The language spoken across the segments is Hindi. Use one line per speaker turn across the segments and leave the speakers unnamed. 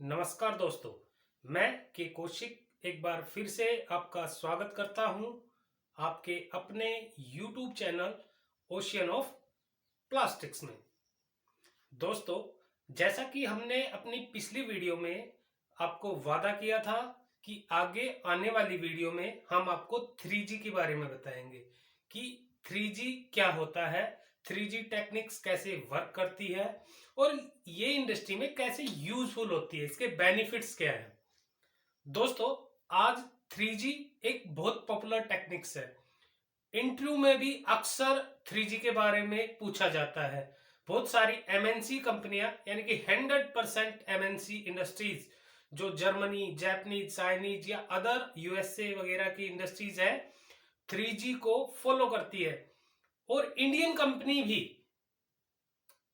नमस्कार दोस्तों, मैं के कौशिक एक बार फिर से आपका स्वागत करता हूं आपके अपने YouTube channel ocean of plastics में। दोस्तों, जैसा कि हमने अपनी पिछली वीडियो में आपको वादा किया था कि आगे आने वाली वीडियो में हम आपको 3G के बारे में बताएंगे कि 3G क्या होता है, 3G टेक्निक्स कैसे वर्क करती है और ये इंडस्ट्री में कैसे यूजफुल होती है, इसके बेनिफिट्स क्या है। दोस्तों, आज 3G एक बहुत पॉपुलर टेक्निक्स है। इंटरव्यू में भी अक्सर 3G के बारे में पूछा जाता है। बहुत सारी एमएनसी कंपनियां यानी कि 100% एमएनसी इंडस्ट्रीज जो जर्मनी, जापानीज, चाइनीज या अदर यूएसए वगैरह की इंडस्ट्रीज है, 3G को फॉलो करती है। और इंडियन कंपनी भी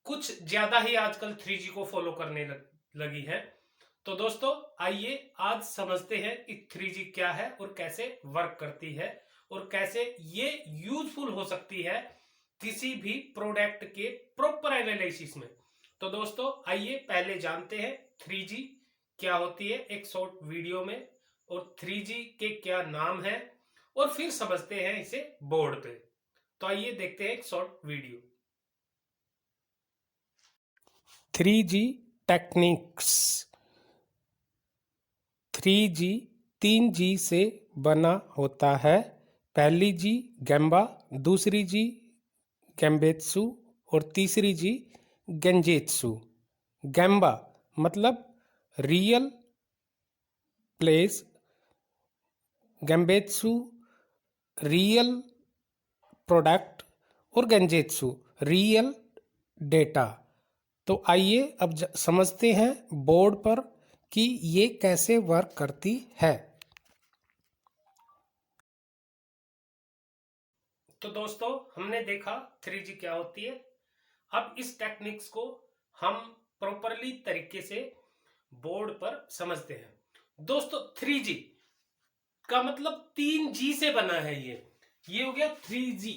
कुछ ज्यादा ही आजकल 3G को फॉलो करने लगी है। तो दोस्तों, आइए आज समझते हैं कि 3G क्या है और कैसे वर्क करती है और कैसे ये यूजफुल हो सकती है किसी भी प्रोडक्ट के प्रॉपर एनालिसिस में। तो दोस्तों, आइए पहले जानते हैं 3G क्या होती है एक शॉर्ट वीडियो में, और 3G के क्या नाम है, और फिर समझते हैं इसे बोर्ड पे। तो आइए देखते हैं एक short video. 3G techniques. 3G 3G से बना होता है। पहली G गैम्बा, दूसरी G गैम्बेत्सु और तीसरी G गेंजेत्सु। गैम्बा मतलब रियल प्लेस, गैम्बेत्सु रियल प्रोडक्ट और गेंजेत्सु रियल डेटा। तो आइए अब समझते हैं बोर्ड पर कि ये कैसे वर्क करती है। तो दोस्तों, हमने देखा 3G क्या होती है। अब इस टेक्निक्स को हम प्रॉपरली तरीके से बोर्ड पर समझते हैं। दोस्तों, 3G का मतलब 3G से बना है। ये हो गया 3G,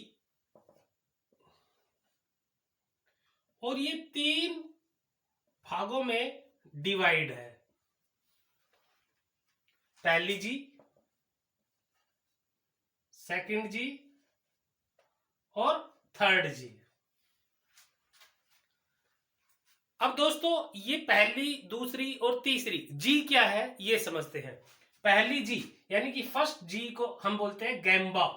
और ये 3 भागों में डिवाइड है। पहली G, सेकंड G और थर्ड G। अब दोस्तों, ये पहली, दूसरी और तीसरी G क्या है ये समझते हैं। पहली G यानी कि फर्स्ट G को हम बोलते हैं गैम्बा।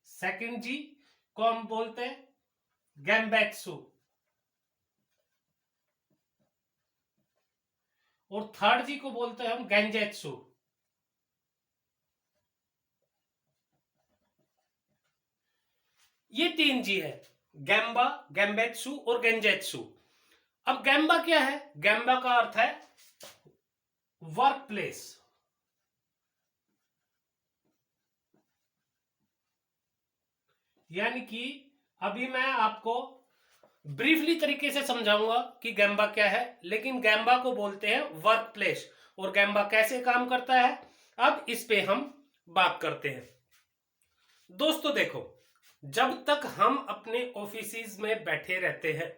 सेकंड G को हम बोलते हैं गैम्बेत्सु, और थर्ड G को बोलते हैं हम गेंजेत्सु। ये 3G है, गैम्बा, गैम्बेत्सु और गेंजेत्सु। अब गैम्बा क्या है? गैम्बा का अर्थ है वर्क प्लेस। यानी कि अभी मैं आपको ब्रीफली तरीके से समझाऊंगा कि गैम्बा क्या है, लेकिन गैम्बा को बोलते हैं वर्क प्लेस। और गैम्बा कैसे काम करता है, अब इस पे हम बात करते हैं। दोस्तों देखो, जब तक हम अपने ऑफिस में बैठे रहते हैं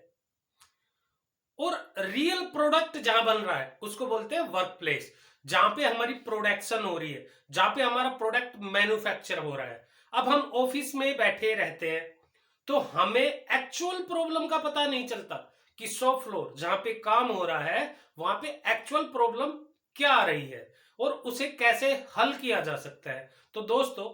और रियल प्रोडक्ट जहां बन रहा है उसको बोलते हैं वर्क प्लेस। जहां पे हमारी प्रोडक्शन हो रही है, जहां पे हमारा प्रोडक्ट मैन्युफैक्चर हो रहा है। अब हम ऑफिस में बैठे रहते हैं तो हमें एक्चुअल प्रॉब्लम का पता नहीं चलता कि शॉप फ्लोर जहां पे काम हो रहा है वहां पे एक्चुअल प्रॉब्लम क्या आ रही है और उसे कैसे हल किया जा सकता है। तो दोस्तों,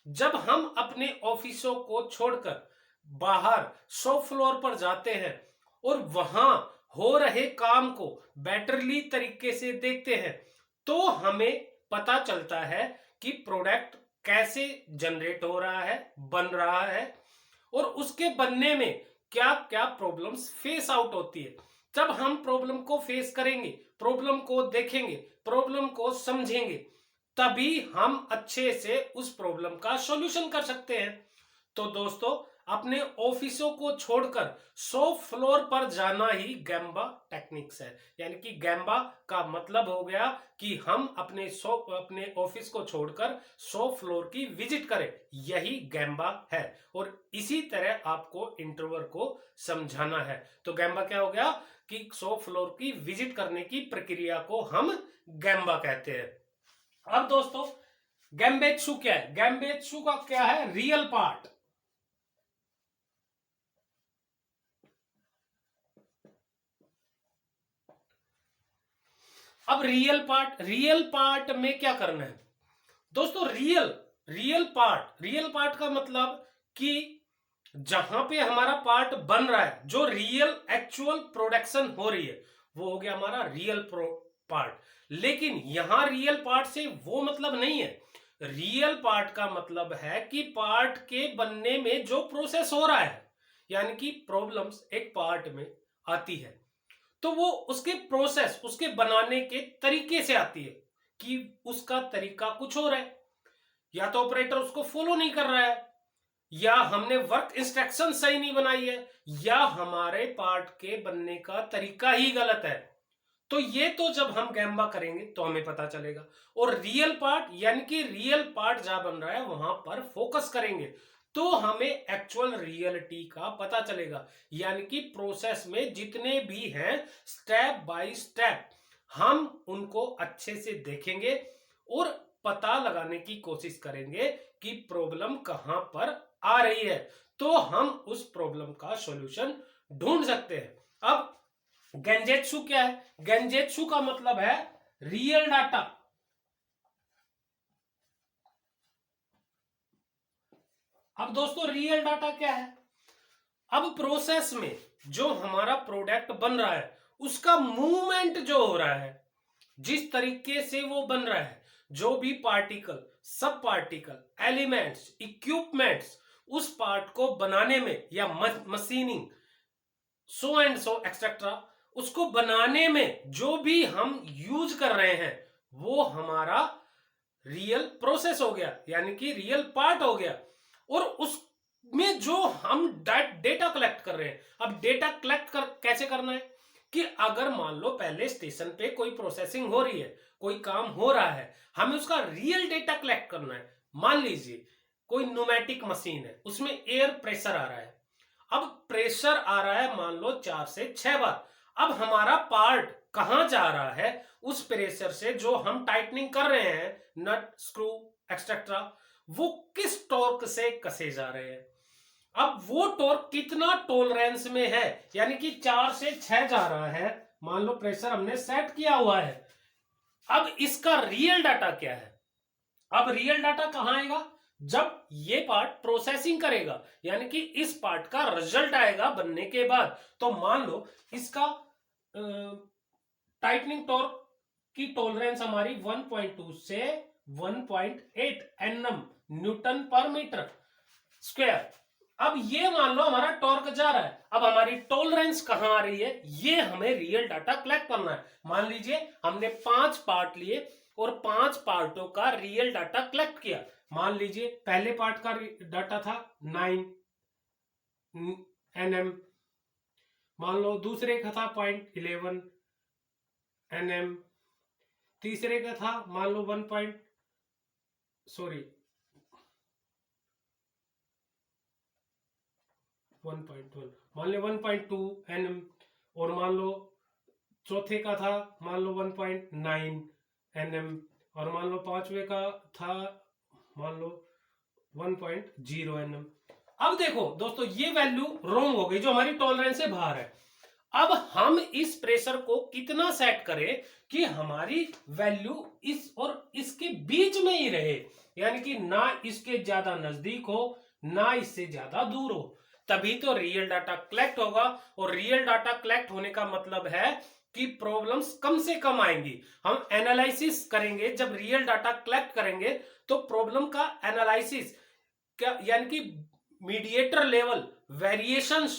जब हम अपने ऑफिसों को छोड़कर बाहर शॉप फ्लोर पर जाते हैं और वहां हो रहे काम को बेटरली तरीके से देखते हैं, तो हमें पता चलता है कि प्रोडक्ट कैसे जनरेट हो रहा है, बन रहा है, और उसके बनने में क्या क्या प्रॉब्लम्स फेस आउट होती है। जब हम प्रॉब्लम को फेस करेंगे, प्रॉब्लम को देखेंगे, प्रॉब्लम को समझेंगे, तभी हम अच्छे से उस प्रॉब्लम का सॉल्यूशन कर सकते हैं। तो दोस्तों, अपने ऑफिसों को छोड़कर शॉप फ्लोर पर जाना ही गैम्बा टेक्निक्स है। यानी कि गैम्बा का मतलब हो गया कि हम अपने ऑफिस को छोड़कर शॉप फ्लोर की विजिट करें, यही गैम्बा है। और इसी तरह आपको इंट्रोवर्ट को समझाना है। तो गैम्बा क्या हो गया कि शॉप फ्लोर की विजिट करने की प्रक्रिया को हम गैम्बा कहते हैं। अब दोस्तों गैम्बेत्सु क्या है? गैम्बेत्सु का क्या है? Real part. अब रियल पार्ट में क्या करना है दोस्तों? रियल पार्ट का मतलब कि जहां पे हमारा पार्ट बन रहा है, जो रियल एक्चुअल प्रोडक्शन हो रही है, वो हो गया हमारा रियल पार्ट। लेकिन यहां रियल पार्ट से वो मतलब नहीं है। रियल पार्ट का मतलब है कि पार्ट के बनने में जो प्रोसेस हो रहा है, यानी कि प्रॉब्लम्स एक पार्ट में आती है तो वो उसके प्रोसेस, उसके बनाने के तरीके से आती है कि उसका तरीका कुछ हो रहा है, या तो ऑपरेटर उसको फॉलो नहीं कर रहा है, या हमने वर्क इंस्ट्रक्शन सही नहीं बनाई है, या हमारे पार्ट के बनने का तरीका ही गलत है। तो ये तो जब हम गैम्बा करेंगे तो हमें पता चलेगा। और रियल पार्ट यानी कि रियल पार्ट जहां बन रहा है वहां पर फोकस करेंगे तो हमें एक्चुअल रियलिटी का पता चलेगा। यानी कि प्रोसेस में जितने भी हैं स्टेप बाय स्टेप हम उनको अच्छे से देखेंगे और पता लगाने की कोशिश करेंगे कि प्रॉब्लम कहां पर आ रही है, तो हम उस प्रॉब्लम का सॉल्यूशन ढूंढ सकते हैं। अब गेंजेत्सु क्या है? गेंजेत्सु का मतलब है रियल डाटा। अब दोस्तों रियल डाटा क्या है? अब प्रोसेस में जो हमारा प्रोडक्ट बन रहा है उसका मूवमेंट जो हो रहा है, जिस तरीके से वो बन रहा है, जो भी पार्टिकल, सब पार्टिकल, एलिमेंट्स, इक्विपमेंट्स उस पार्ट को बनाने में, या machining so and so etcetera, उसको बनाने में जो भी हम यूज कर रहे हैं वो हमारा रियल प्रोसेस हो गया, यानी कि रियल पार्ट हो गया। और उसमें जो हम डेटा कलेक्ट कर रहे हैं, अब डेटा कलेक्ट कैसे करना है कि अगर मान लो पहले स्टेशन पे कोई प्रोसेसिंग हो रही है, कोई काम हो रहा है, हमें उसका रियल डेटा कलेक्ट करना है। मान लीजिए कोई न्यूमेटिक मशीन है, उसमें एयर प्रेशर आ रहा है। अब प्रेशर आ रहा है मान लो 4 से 6 बार। अब हमारा पार्ट कहां जा रहा है उस प्रेशर से, जो हम टाइटनिंग कर रहे हैं, नट, स्क्रू एक्सेट्रा, वो किस टॉर्क से कसे जा रहे हैं। अब वो टॉर्क कितना टॉलरेंस में है, यानी कि 4 से 6 जा रहा है, मान लो प्रेशर हमने सेट किया हुआ है। अब इसका रियल डाटा क्या है? अब रियल डाटा कहां आएगा? जब ये पार्ट प्रोसेसिंग करेगा, यानी कि इस पार्ट का रिजल्ट आएगा बनने के बाद। तो मान लो इसका टाइटनिंग टॉर्क की टॉलरेंस हमारी 1.2 से 1.8 एनएम, न्यूटन पर मीटर स्क्वायर। अब ये मान लो हमारा टॉर्क जा रहा है, अब हमारी टॉलरेंस कहां आ रही है, ये हमें रियल डाटा कलेक्ट करना है। मान लीजिए हमने 5 पार्ट लिए और 5 पार्टों का रियल डाटा कलेक्ट किया। मान लीजिए पहले पार्ट का डाटा था 9 एनएम, मान लो दूसरे का था 0.11 एनएम, तीसरे का था मान लो 1. सॉरी 1.1, मान लो 1.2 एनएम, और मान लो चौथे का था मान लो 1.9 एनएम, और मान लो पांचवे का था मान लो 1.0 एनएम। अब देखो दोस्तों ये वैल्यू रॉन्ग हो गई, जो हमारी टॉलरेंस से बाहर है। अब हम इस प्रेशर को कितना सेट करें कि हमारी वैल्यू इस और इसके बीच में ही रहे, यानी कि ना इसके ज्यादा नजदीक हो ना इससे ज्यादा दूर हो, तभी तो रियल डाटा कलेक्ट होगा। और रियल डाटा कलेक्ट होने का मतलब है कि प्रॉब्लम्स कम से कम आएंगी। हम एनालिसिस करेंगे, जब रियल डाटा कलेक्ट करेंगे तो प्रॉब्लम का एनालिसिस क्या, यानी कि मीडिएटर लेवल वेरिएशंस,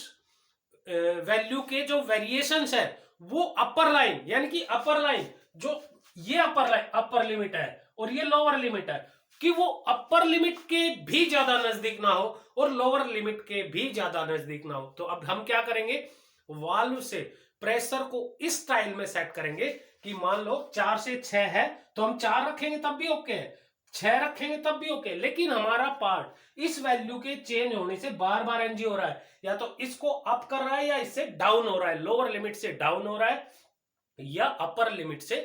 वैल्यू के जो वेरिएशंस है वो अपर लाइन, यानी कि अपर लाइन जो ये अपर लाइन अपर लिमिट है और ये लोअर लिमिट है, कि वो अपर लिमिट के भी ज्यादा नजदीक ना हो और लोअर लिमिट के भी ज्यादा नजदीक ना हो। तो अब हम क्या करेंगे, वाल्व से प्रेशर को इस स्टाइल में सेट करेंगे कि मान लो 4 से 6 है तो हम 4 रखेंगे तब भी ओके है, 6 रखेंगे तब भी ओके, लेकिन हमारा पार्ट इस वैल्यू के चेंज होने से बार बार एनजी हो रहा है, या तो इसको अप कर रहा है या इससे डाउन हो रहा है, लोअर लिमिट से डाउन हो रहा है या अपर लिमिट से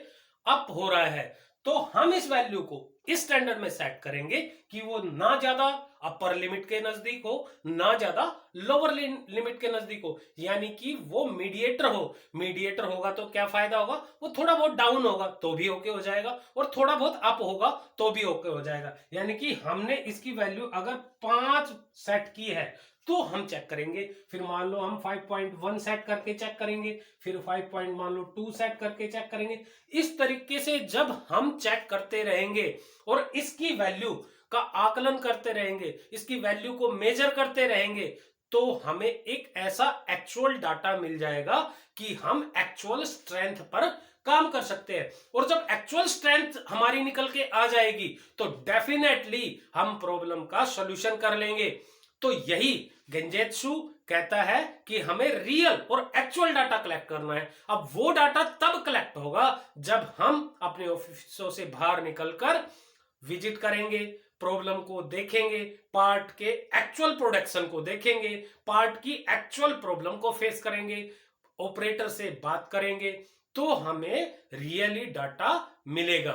अप हो रहा है। तो हम इस वैल्यू को इस स्टैंडर्ड में सेट करेंगे कि वो ना ज्यादा अपर लिमिट के नजदीक हो ना ज्यादा लोअर लिमिट के नजदीक हो, यानी कि वो मीडिएटर हो। मीडिएटर होगा तो क्या फायदा होगा, वो थोड़ा बहुत डाउन होगा तो भी ओके हो जाएगा और थोड़ा बहुत अप होगा तो भी ओके हो जाएगा। यानी कि हमने इसकी वैल्यू अगर 5 सेट की है तो हम चेक करेंगे, फिर मान लो हम 5.1 सेट करके चेक करेंगे, फिर 5. मान लो 2 सेट करके चेक करेंगे। इस तरीके से जब हम चेक करते रहेंगे और इसकी वैल्यू का आकलन करते रहेंगे, इसकी वैल्यू को मेजर करते रहेंगे, तो हमें एक ऐसा एक्चुअल डाटा मिल जाएगा कि हम एक्चुअल स्ट्रेंथ पर काम कर सकते हैं। और जब एक्चुअल स्ट्रेंथ हमारी निकल के आ जाएगी तो डेफिनेटली हम प्रॉब्लम का सॉल्यूशन कर लेंगे। तो यही गेंजेत्सु कहता है कि हमें रियल और एक्चुअल डाटा कलेक्ट करना है। अब वो डाटा तब कलेक्ट होगा जब हम अपने ऑफिसों से बाहर निकलकर विजिट करेंगे, प्रॉब्लम को देखेंगे, पार्ट के एक्चुअल प्रोडक्शन को देखेंगे, पार्ट की एक्चुअल प्रॉब्लम को फेस करेंगे, ऑपरेटर से बात करेंगे, तो हमें रियली डाटा मिलेगा।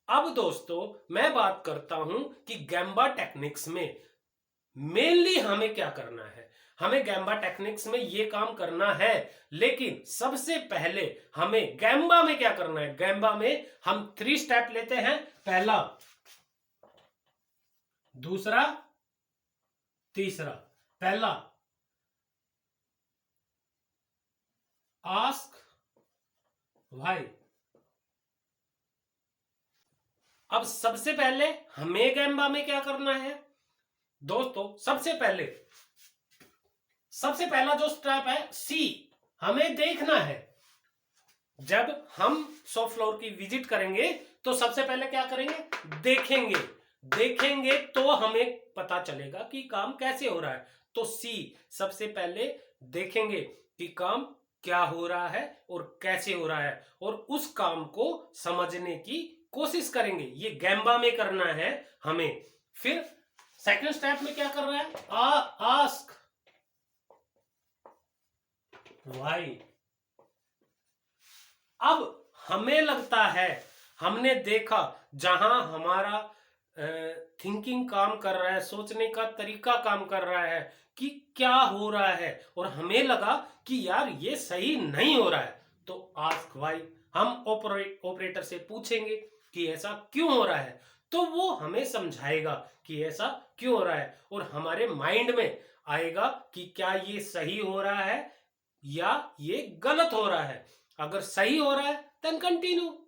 अब दोस्तों मैं बात करता हूं कि गैम्बा टेक्निक्स में मेनली हमें क्या करना है। हमें गैम्बा टेक्निक्स में ये काम करना है, लेकिन सबसे पहले हमें गैम्बा में क्या करना है। गैम्बा में हम 3 स्टेप लेते हैं, पहला, दूसरा, तीसरा। पहला, आस्क व्हाई। अब सबसे पहले हमें गैम्बा में क्या करना है दोस्तों, सबसे पहला जो स्टेप है सी, हमें देखना है। जब हम शॉप फ्लोर की विजिट करेंगे तो सबसे पहले क्या करेंगे, देखेंगे तो हमें पता चलेगा कि काम कैसे हो रहा है। तो सी, सबसे पहले देखेंगे कि काम क्या हो रहा है और कैसे हो रहा है, और उस काम को समझने की कोशिश करेंगे। ये गैम्बा में करना है हमें। फिर सेकंड स्टेप में क्या कर रहा है, आस्क व्हाई। अब हमें लगता है, हमने देखा, जहां हमारा थिंकिंग काम कर रहा है, सोचने का तरीका काम कर रहा है कि क्या हो रहा है, और हमें लगा कि यार ये सही नहीं हो रहा है, तो आस्क व्हाई। हम ऑपरेटर से पूछेंगे कि ऐसा क्यों हो रहा है, तो वो हमें समझाएगा कि ऐसा क्यों हो रहा है, और हमारे माइंड में आएगा कि क्या ये सही हो रहा है या ये गलत हो रहा है। अगर सही हो रहा है देन कंटिन्यू,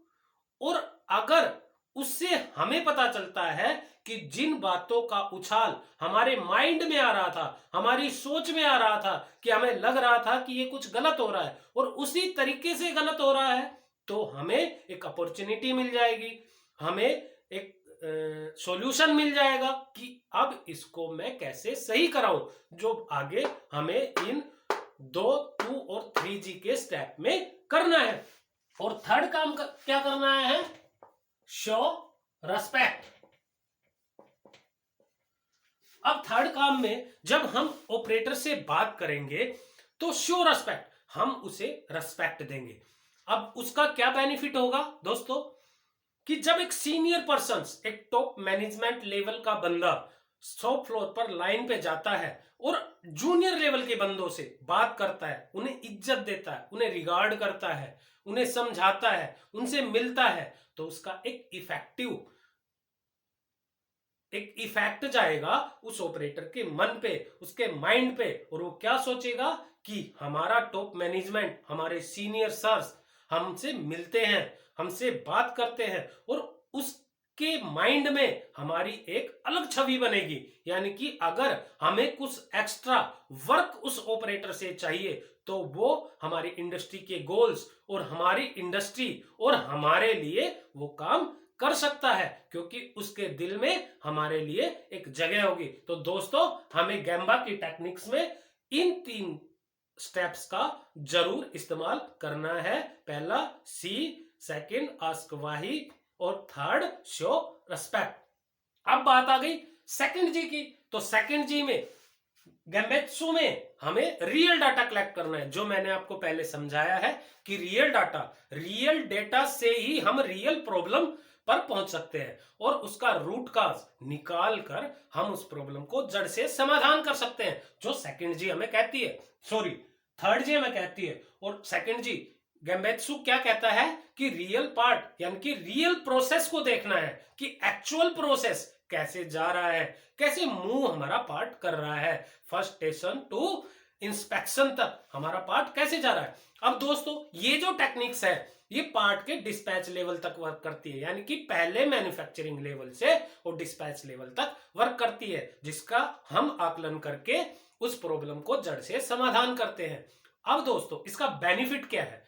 और अगर उससे हमें पता चलता है कि जिन बातों का उछाल हमारे माइंड में आ रहा था, हमारी सोच में आ रहा था, कि हमें लग रहा था कि ये कुछ गलत हो रहा है और उसी तरीके से गलत हो रहा है, तो हमें एक अपॉर्चुनिटी मिल जाएगी, हमें एक सॉल्यूशन मिल जाएगा कि अब इसको मैं कैसे सही कराऊं, जो आगे हमें इन 2, 2 और 3G के स्टेप में करना है। और थर्ड काम क्या करना है, शो रेस्पेक्ट। अब थर्ड काम में जब हम ऑपरेटर से बात करेंगे तो शो रेस्पेक्ट, हम उसे रेस्पेक्ट देंगे। अब उसका क्या बेनिफिट होगा दोस्तों, कि जब एक सीनियर पर्सन, एक टॉप मैनेजमेंट लेवल का बंदा शॉप फ्लोर पर लाइन पे जाता है और जूनियर लेवल के बंदों से बात करता है, उन्हें इज्जत देता है, उन्हें रिगार्ड करता है, उन्हें समझाता है, उनसे मिलता है, तो उसका एक इफेक्ट जाएगा उस ऑपरेटर के मन पे, उसके माइंड पे, और वो क्या सोचेगा कि हमारा टॉप मैनेजमेंट, हमारे सीनियर सर्स हमसे मिलते हैं, हमसे बात करते हैं, और उसके माइंड में हमारी एक अलग छवि बनेगी। यानी कि अगर हमें कुछ एक्स्ट्रा वर्क उस ऑपरेटर से चाहिए तो वो हमारी इंडस्ट्री के गोल्स और हमारी इंडस्ट्री और हमारे लिए वो काम कर सकता है, क्योंकि उसके दिल में हमारे लिए एक जगह होगी। तो दोस्तों, हमें गैम्बा की टेक्निक्स में इन 3 स्टेप्स का जरूर इस्तेमाल करना है। पहला सी, सेकंड आस्क वाही, और थर्ड शो रेस्पेक्ट। अब बात आ गई सेकंड जी की। तो सेकंड जी में गेम्बेत्सु में हमें रियल डाटा कलेक्ट करना है, जो मैंने आपको पहले समझाया है कि रियल डेटा से ही हम रियल प्रॉब्लम पर पहुंच सकते हैं और उसका रूट काज निकाल कर हम उस प्रॉब्लम को जड़ से समाधान कर सकते हैं, जो सेकंड जी हमें कहती है, सॉरी थर्ड जी हमें कहती है। और सेकंड जी गेम्बेत्सु क्या कहता है कि रियल पार्ट यानी कि रियल प्रोसेस को देखना है कि एक्चुअल प्रोसेस कैसे जा रहा है, कैसे मूव हमारा पार्ट कर रहा है, फर्स्ट स्टेशन टू इंस्पेक्शन तक हमारा पार्ट कैसे जा रहा है। अब दोस्तों, ये जो टेक्निक्स है ये पार्ट के डिस्पैच लेवल तक वर्क करती है, यानी कि पहले मैन्युफैक्चरिंग लेवल से और डिस्पैच लेवल तक वर्क करती है, जिसका हम आकलन करके उस प्रॉब्लम को जड़ से समाधान करते हैं। अब दोस्तों, इसका बेनिफिट क्या है?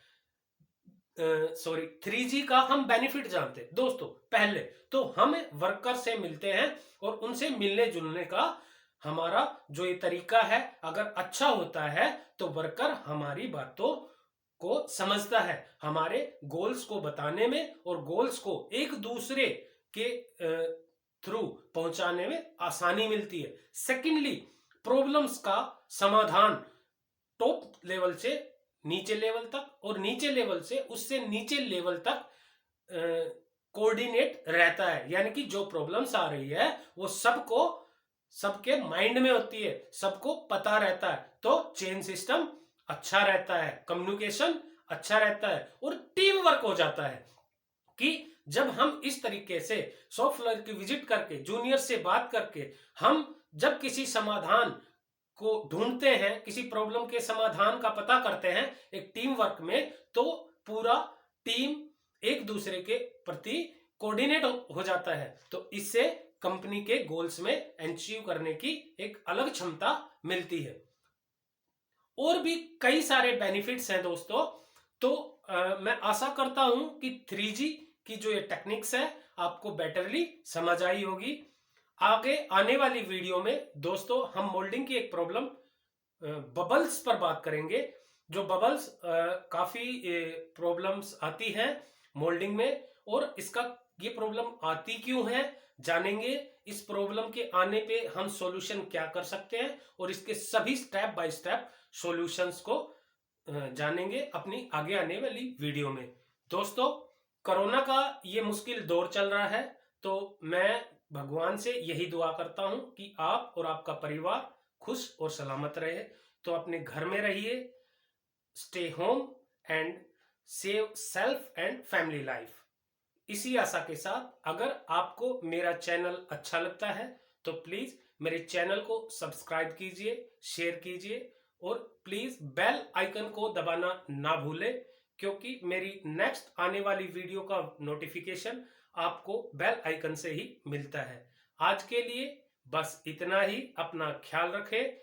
3G का हम बेनिफिट जानते हैं दोस्तों। पहले तो हम वर्कर से मिलते हैं और उनसे मिलने जुलने का हमारा जो ये तरीका है अगर अच्छा होता है तो वर्कर हमारी बातों को समझता है, हमारे गोल्स को बताने में और गोल्स को एक दूसरे के थ्रू पहुंचाने में आसानी मिलती है। सेकेंडली, प्रॉब्लम्स का समाधान टॉप लेवल से नीचे लेवल तक और नीचे लेवल से उससे नीचे लेवल तक कोऑर्डिनेट रहता है, यानी कि जो प्रॉब्लम्स आ रही है वो सबके माइंड में होती है, सबको पता रहता है, तो चेन सिस्टम अच्छा रहता है, कम्युनिकेशन अच्छा रहता है और टीम वर्क हो जाता है। कि जब हम इस तरीके से शॉप फ्लोर की विजिट करके जूनियर से बात करके हम जब किसी समाधान को ढूंढते हैं, किसी प्रॉब्लम के समाधान का पता करते हैं एक टीम वर्क में, तो पूरा टीम एक दूसरे के प्रति कोऑर्डिनेट हो जाता है। तो इससे कंपनी के गोल्स में अचीव करने की एक अलग क्षमता मिलती है। और भी कई सारे बेनिफिट्स हैं दोस्तों। तो मैं आशा करता हूं कि 3G की जो ये टेक्निक्स है आपको बेटरली समझ आई होगी। आगे आने वाली वीडियो में दोस्तों हम मोल्डिंग की एक प्रॉब्लम बबल्स पर बात करेंगे। जो बबल्स काफी प्रॉब्लम्स आती हैं मोल्डिंग में, और इसका ये प्रॉब्लम आती क्यों है जानेंगे। इस प्रॉब्लम के आने पे हम सॉल्यूशन क्या कर सकते हैं और इसके सभी स्टेप बाय स्टेप सॉल्यूशंस को जानेंगे अपनी आगे आने वाली वीडियो में। दोस्तों, कोरोना का ये मुश्किल दौर चल रहा है, तो मैं भगवान से यही दुआ करता हूं कि आप और आपका परिवार खुश और सलामत रहे। तो अपने घर में रहिए, stay home and save self and family life. इसी आशा के साथ अगर आपको मेरा चैनल अच्छा लगता है तो प्लीज मेरे चैनल को सब्सक्राइब कीजिए, शेयर कीजिए और प्लीज बेल आइकन को दबाना ना भूलें, क्योंकि मेरी नेक्स्ट आने वाली वीडियो का नोटिफिकेशन आपको बेल आइकन से ही मिलता है। आज के लिए बस इतना ही। अपना ख्याल रखें,